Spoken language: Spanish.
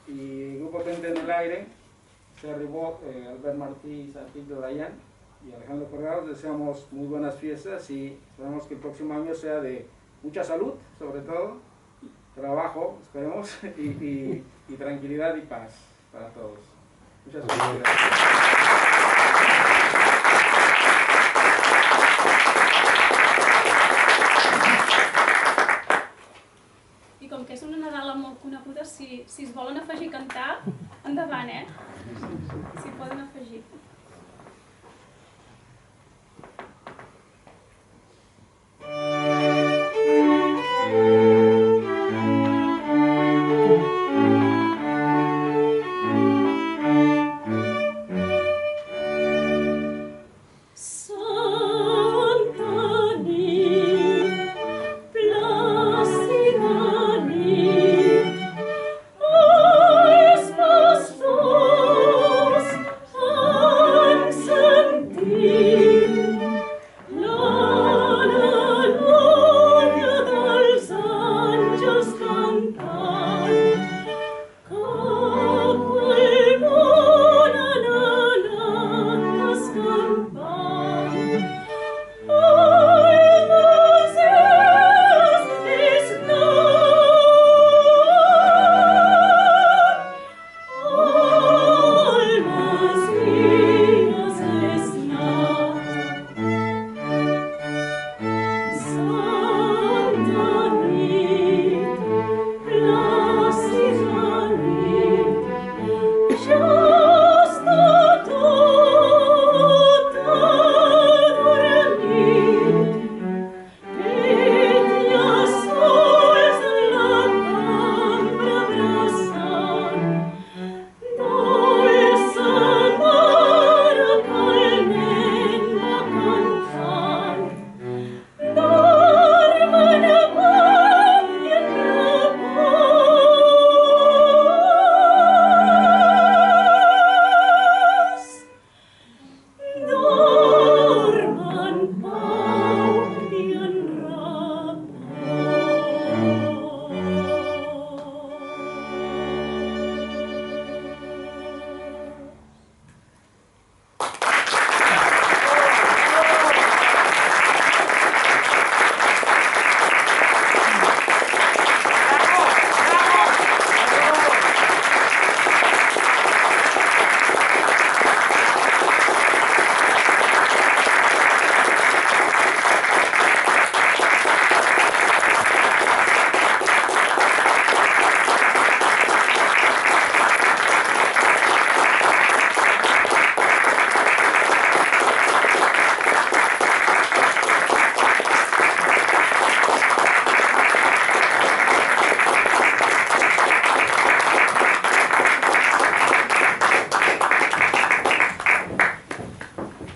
Y Grupo Tente en el Aire, Cerribó, Albert Martí, Santiago de Dayan y Alejandro Correa. Les deseamos muy buenas fiestas y esperamos que el próximo año sea de mucha salud, sobre todo, trabajo, esperemos, y tranquilidad y paz para todos. Muchas gracias. I com que és una Nadala molt coneguda, si es volen afegir a cantar, endavant, si poden afegir.